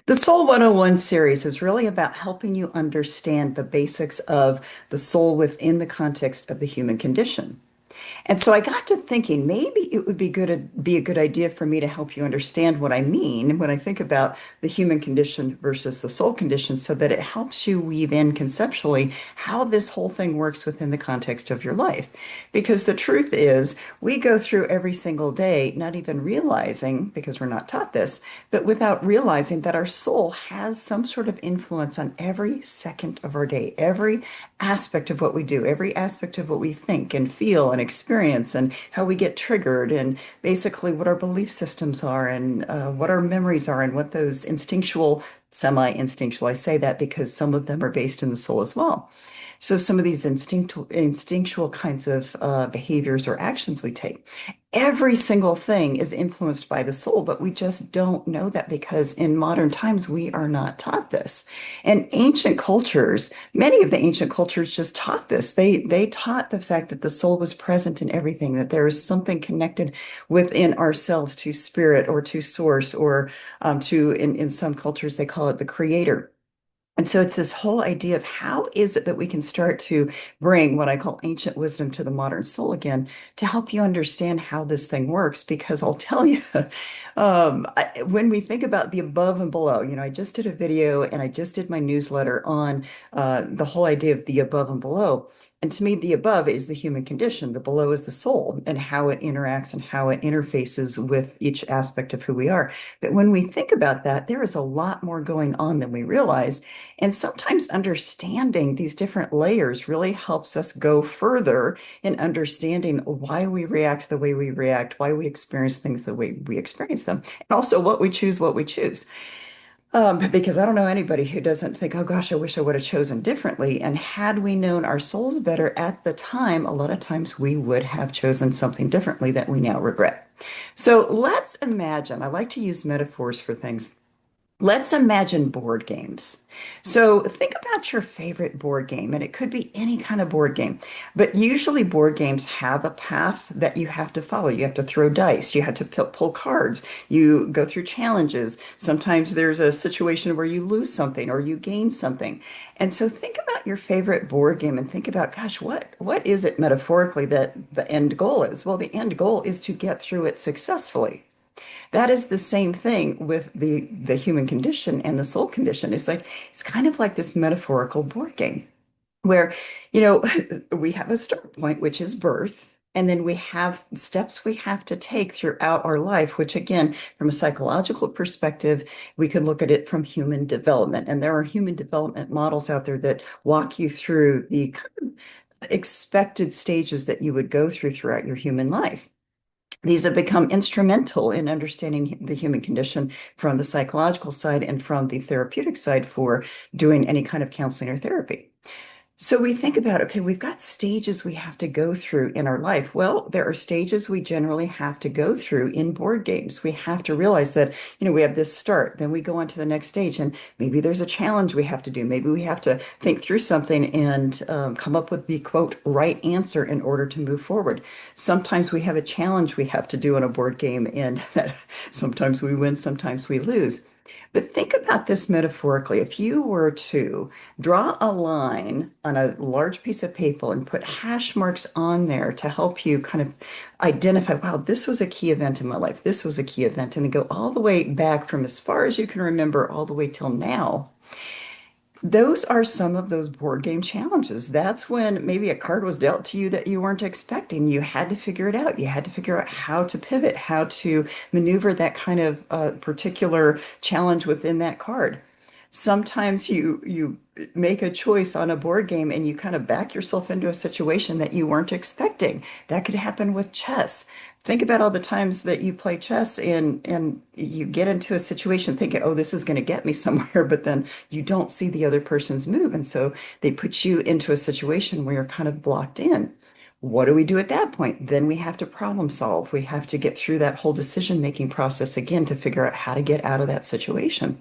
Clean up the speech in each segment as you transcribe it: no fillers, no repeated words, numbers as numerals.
The Soul 101 series is really about helping you understand the basics of the soul within the context of the human condition. And so I got to thinking maybe it would be a good idea for me to help you understand what I mean when I think about the human condition versus the soul condition so that it helps you weave in conceptually how this whole thing works within the context of your life. Because the truth is, we go through every single day not even realizing, because we're not taught this, but without realizing that our soul has some sort of influence on every second of our day, every aspect of what we do, every aspect of what we think and feel and experience, and how we get triggered, and basically what our belief systems are, and what our memories are, and what those instinctual, semi-instinctual, I say that because some of them are based in the soul as well. So some of these instinctual kinds of behaviors or actions we take, every single thing is influenced by the soul, but we just don't know that because in modern times we are not taught this. And ancient cultures, many of the ancient cultures just taught this. They taught the fact that the soul was present in everything, that there is something connected within ourselves to spirit or to source or in some cultures they call it the creator. And so it's this whole idea of how is it that we can start to bring what I call ancient wisdom to the modern soul again to help you understand how this thing works. Because I'll tell you, when we think about the above and below, I just did a video and I just did my newsletter on the whole idea of the above and below. And to me, the above is the human condition, the below is the soul and how it interacts and how it interfaces with each aspect of who we are. But when we think about that, there is a lot more going on than we realize. And sometimes understanding these different layers really helps us go further in understanding why we react the way we react, why we experience things the way we experience them, and also what we choose. Because I don't know anybody who doesn't think, oh gosh, I wish I would have chosen differently. And had we known our souls better at the time, a lot of times we would have chosen something differently that we now regret. So let's imagine, I like to use metaphors for things. Let's imagine board games. So think about your favorite board game, and it could be any kind of board game. But usually board games have a path that you have to follow. You have to throw dice, you have to pull cards, you go through challenges. Sometimes there's a situation where you lose something or you gain something. And so think about your favorite board game and think about, gosh, what is it metaphorically that the end goal is? Well, the end goal is to get through it successfully. That is the same thing with the human condition and the soul condition. It's kind of like this metaphorical board game where, you know, we have a start point, which is birth. And then we have steps we have to take throughout our life, which again, from a psychological perspective, we can look at it from human development. And there are human development models out there that walk you through the kind of expected stages that you would go through throughout your human life. These have become instrumental in understanding the human condition from the psychological side and from the therapeutic side for doing any kind of counseling or therapy. So we think about, okay, we've got stages we have to go through in our life. Well, there are stages we generally have to go through in board games. We have to realize that, we have this start, then we go on to the next stage, and maybe there's a challenge we have to do. Maybe we have to think through something and come up with the quote, right answer in order to move forward. Sometimes we have a challenge we have to do in a board game, and sometimes we win, sometimes we lose. But think about this metaphorically. If you were to draw a line on a large piece of paper and put hash marks on there to help you kind of identify, wow, this was a key event in my life. This was a key event. And then go all the way back from as far as you can remember all the way till now. Those are some of those board game challenges. That's when maybe a card was dealt to you that you weren't expecting. You had to figure it out. You had to figure out how to pivot, how to maneuver that kind of particular challenge within that card. Sometimes you make a choice on a board game and you kind of back yourself into a situation that you weren't expecting. That could happen with chess. Think about all the times that you play chess and you get into a situation thinking, oh, this is going to get me somewhere, but then you don't see the other person's move. And so they put you into a situation where you're kind of blocked in. What do we do at that point? Then we have to problem solve. We have to get through that whole decision-making process again to figure out how to get out of that situation.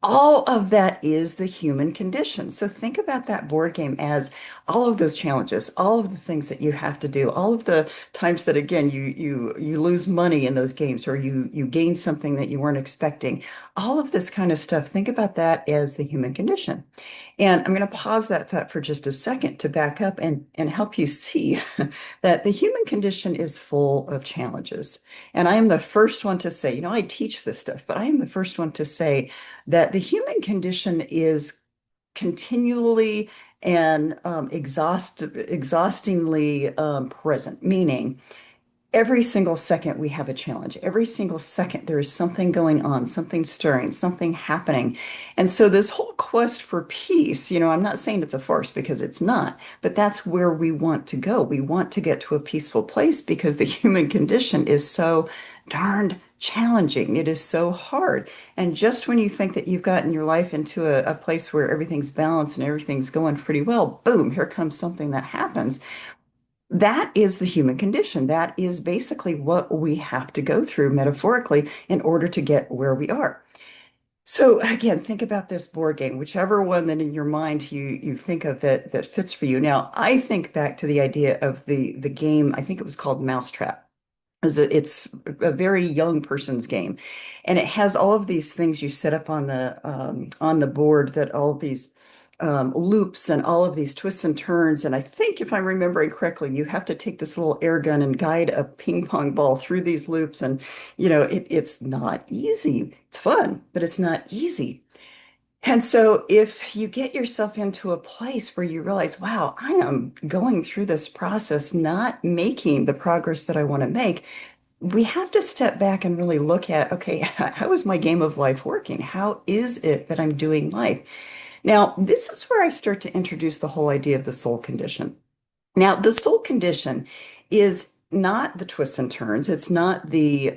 All of that is the human condition. So think about that board game as all of those challenges, all of the things that you have to do, all of the times that again you lose money in those games or you gain something that you weren't expecting. All of this kind of stuff. Think about that as the human condition. And I'm going to pause that thought for just a second to back up and help you see that the human condition is full of challenges. And I am the first one to say, I teach this stuff, but I am the first one to say that the human condition is continually and exhaustingly present, meaning every single second we have a challenge. Every single second there is something going on, something stirring, something happening. And so this whole quest for peace, I'm not saying it's a farce because it's not, but that's where we want to go. We want to get to a peaceful place because the human condition is so darned challenging. It is so hard. And just when you think that you've gotten your life into a place where everything's balanced and everything's going pretty well, boom, here comes something that happens. That is the human condition. That is basically what we have to go through metaphorically in order to get where we are. So again, think about this board game, whichever one that in your mind you think of that fits for you. Now, I think back to the idea of the game, I think it was called Mousetrap. It's a very young person's game, and it has all of these things you set up on the board that all of these loops and all of these twists and turns. And I think if I'm remembering correctly, you have to take this little air gun and guide a ping pong ball through these loops. And it's not easy. It's fun, but it's not easy. And so if you get yourself into a place where you realize, wow, I am going through this process, not making the progress that I want to make, we have to step back and really look at, okay, how is my game of life working? How is it that I'm doing life? Now, this is where I start to introduce the whole idea of the soul condition. Now, the soul condition is not the twists and turns. It's not the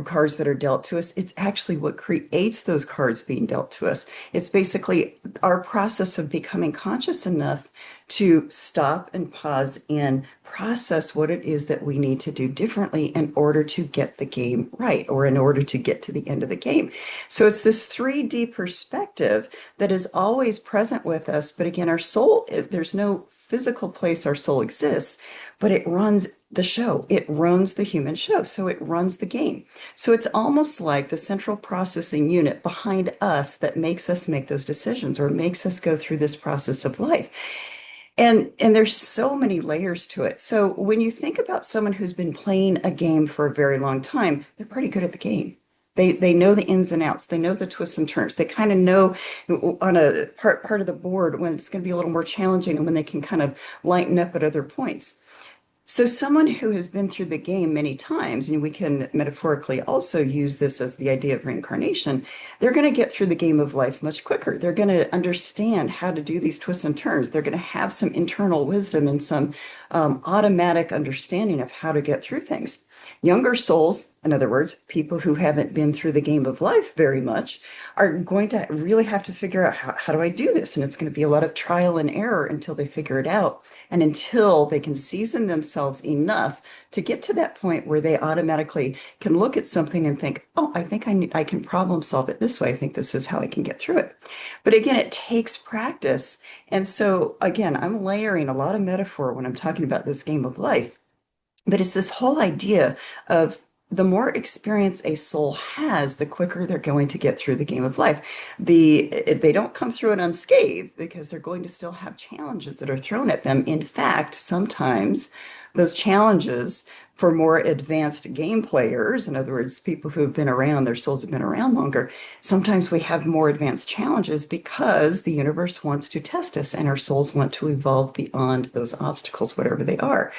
cards that are dealt to us. It's actually what creates those cards being dealt to us. It's basically our process of becoming conscious enough to stop and pause and process what it is that we need to do differently in order to get the game right or in order to get to the end of the game. So it's this 3D perspective that is always present with us. But again, our soul, there's no physical place our soul exists, but it runs the show. It runs the human show. So it runs the game. So it's almost like the central processing unit behind us that makes us make those decisions or makes us go through this process of life. And there's so many layers to it. So when you think about someone who's been playing a game for a very long time, they're pretty good at the game. They know the ins and outs. They know the twists and turns. They kind of know on a part of the board when it's going to be a little more challenging and when they can kind of lighten up at other points. So someone who has been through the game many times, and we can metaphorically also use this as the idea of reincarnation, they're going to get through the game of life much quicker. They're going to understand how to do these twists and turns. They're going to have some internal wisdom and some automatic understanding of how to get through things. Younger souls, in other words, people who haven't been through the game of life very much, are going to really have to figure out how do I do this? And it's going to be a lot of trial and error until they figure it out and until they can season themselves enough to get to that point where they automatically can look at something and think, oh, I think I can problem solve it this way. I think this is how I can get through it. But again, it takes practice. And so again, I'm layering a lot of metaphor when I'm talking about this game of life. But it's this whole idea of the more experience a soul has, the quicker they're going to get through the game of life. They don't come through it unscathed because they're going to still have challenges that are thrown at them. In fact, sometimes those challenges for more advanced game players, in other words, people who have been around, their souls have been around longer, sometimes we have more advanced challenges because the universe wants to test us and our souls want to evolve beyond those obstacles, whatever they are.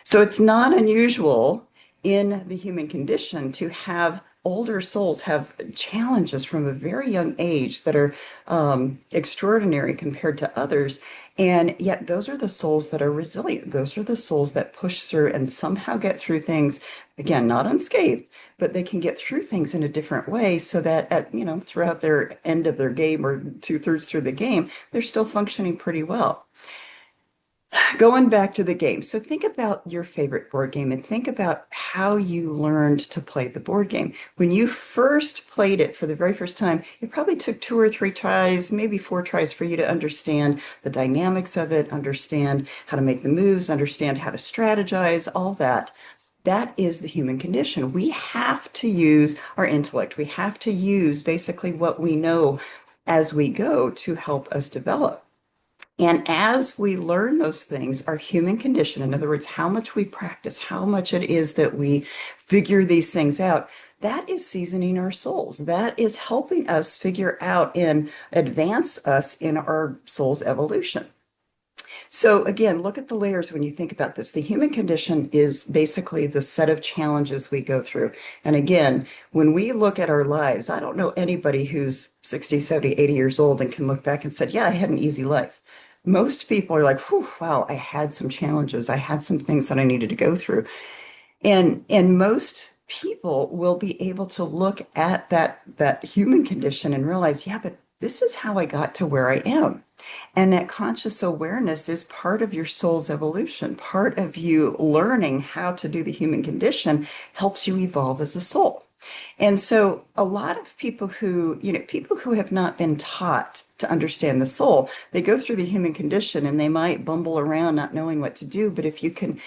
So it's not unusual in the human condition to have older souls have challenges from a very young age that are extraordinary compared to others. And yet, those are the souls that are resilient. Those are the souls that push through and somehow get through things, again, not unscathed, but they can get through things in a different way so that throughout their end of their game or two-thirds through the game, they're still functioning pretty well. Going back to the game. So think about your favorite board game and think about how you learned to play the board game. When you first played it for the very first time, it probably took two or three tries, maybe four tries for you to understand the dynamics of it, understand how to make the moves, understand how to strategize, all that. That is the human condition. We have to use our intellect. We have to use basically what we know as we go to help us develop. And as we learn those things, our human condition, in other words, how much we practice, how much it is that we figure these things out, that is seasoning our souls. That is helping us figure out and advance us in our soul's evolution. So again, look at the layers when you think about this. The human condition is basically the set of challenges we go through. And again, when we look at our lives, I don't know anybody who's 60, 70, 80 years old and can look back and said, yeah, I had an easy life. Most people are like, whew, wow, I had some challenges. I had some things that I needed to go through. And most people will be able to look at that human condition and realize, yeah, but this is how I got to where I am. And that conscious awareness is part of your soul's evolution. Part of you learning how to do the human condition helps you evolve as a soul. And so a lot of people people who have not been taught to understand the soul, they go through the human condition and they might bumble around not knowing what to do. But if you can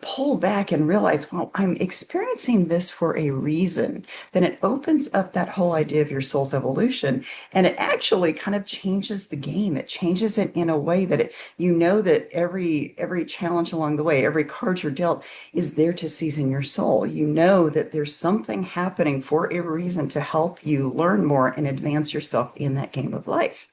pull back and realize, well, I'm experiencing this for a reason, then it opens up that whole idea of your soul's evolution. And it actually kind of changes the game. It changes it in a way that you know that every challenge along the way, every card you're dealt is there to season your soul. You know that there's something happening for a reason to help you learn more and advance yourself in that game of life.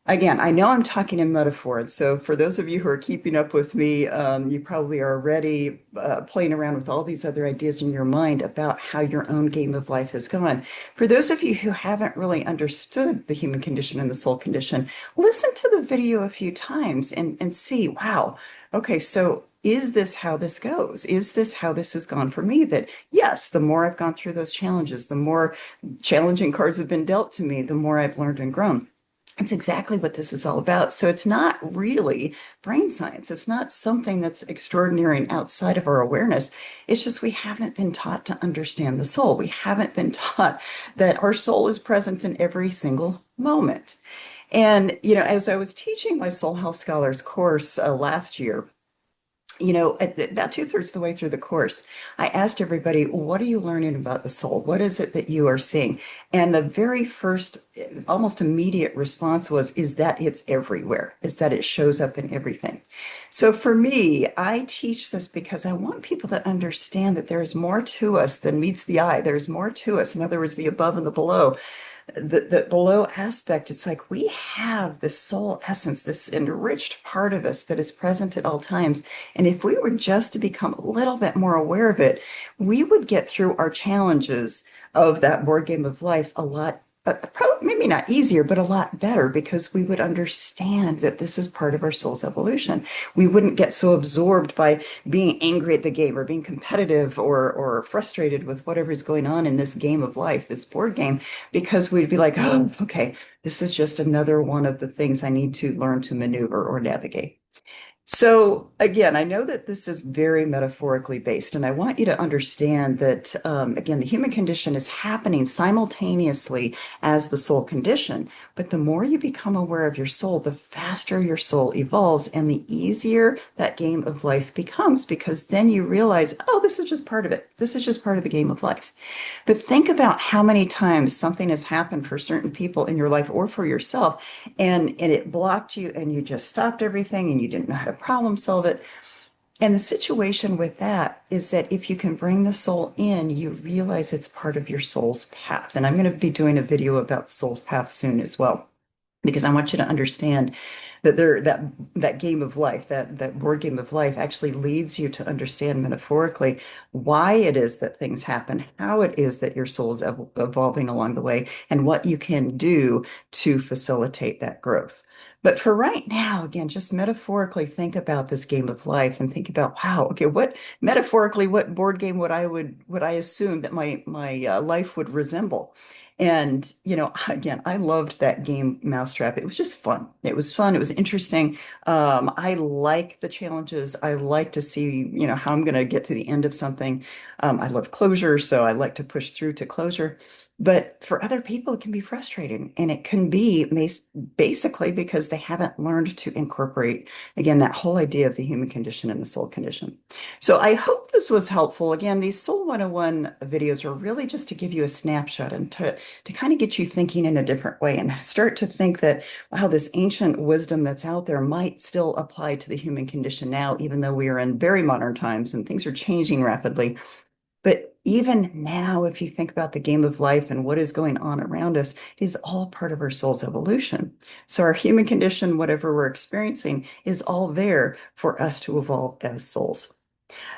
Again, I know I'm talking in metaphor, and so for those of you who are keeping up with me, you probably are already playing around with all these other ideas in your mind about how your own game of life has gone. For those of you who haven't really understood the human condition and the soul condition, listen to the video a few times and see, wow, okay, so is this how this goes? Is this how this has gone for me? That yes, the more I've gone through those challenges, the more challenging cards have been dealt to me, the more I've learned and grown. It's exactly what this is all about. So it's not really brain science. It's not something that's extraordinary and outside of our awareness. It's just we haven't been taught to understand the soul. We haven't been taught that our soul is present in every single moment. And, as I was teaching my Soul Health Scholars course last year, at about two-thirds the way through the course, I asked everybody, what are you learning about the soul? What is it that you are seeing? And the very first, almost immediate response was, is that it's everywhere, is that it shows up in everything. So for me, I teach this because I want people to understand that there is more to us than meets the eye. There's more to us. In other words, the above and the below. The below aspect, it's like we have this soul essence, this enriched part of us that is present at all times. And if we were just to become a little bit more aware of it, we would get through our challenges of that board game of life a lot, probably maybe not easier, but a lot better because we would understand that this is part of our soul's evolution. We wouldn't get so absorbed by being angry at the game or being competitive or frustrated with whatever is going on in this game of life, this board game, because we'd be like, oh, okay, this is just another one of the things I need to learn to maneuver or navigate. So again, I know that this is very metaphorically based, and I want you to understand that, again, the human condition is happening simultaneously as the soul condition. But the more you become aware of your soul, the faster your soul evolves and the easier that game of life becomes, because then you realize, oh, this is just part of it. This is just part of the game of life. But think about how many times something has happened for certain people in your life or for yourself, and it blocked you and you just stopped everything and you didn't know how to problem solve it. And the situation with that is that if you can bring the soul in, you realize it's part of your soul's path. And I'm going to be doing a video about the soul's path soon as well, because I want you to understand that that game of life, that board game of life actually leads you to understand metaphorically why it is that things happen, how it is that your soul is evolving along the way, and what you can do to facilitate that growth. But for right now, again, just metaphorically think about this game of life and think about, wow, okay, what metaphorically, what board game would I assume that my life would resemble? And, again, I loved that game Mousetrap. It was just fun. It was fun. It was interesting. I like the challenges. I like to see, how I'm going to get to the end of something. I love closure, so I like to push through to closure. But for other people, it can be frustrating, and it can be basically because they haven't learned to incorporate, again, that whole idea of the human condition and the soul condition. So I hope this was helpful. Again, these Soul 101 videos are really just to give you a snapshot and to kind of get you thinking in a different way and start to think that, wow, this ancient wisdom that's out there might still apply to the human condition now, even though we are in very modern times and things are changing rapidly. But even now, if you think about the game of life and what is going on around us, it is all part of our soul's evolution. So our human condition, whatever we're experiencing, is all there for us to evolve as souls.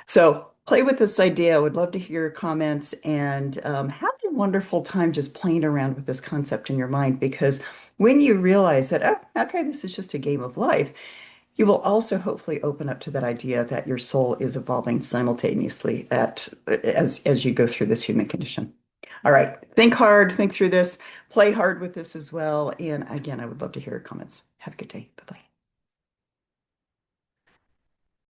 So play with this idea. I would love to hear your comments and have a wonderful time just playing around with this concept in your mind. Because when you realize that, oh, okay, this is just a game of life, you will also hopefully open up to that idea that your soul is evolving simultaneously as you go through this human condition. All right, think hard, think through this, play hard with this as well. And again, I would love to hear your comments. Have a good day. Bye-bye.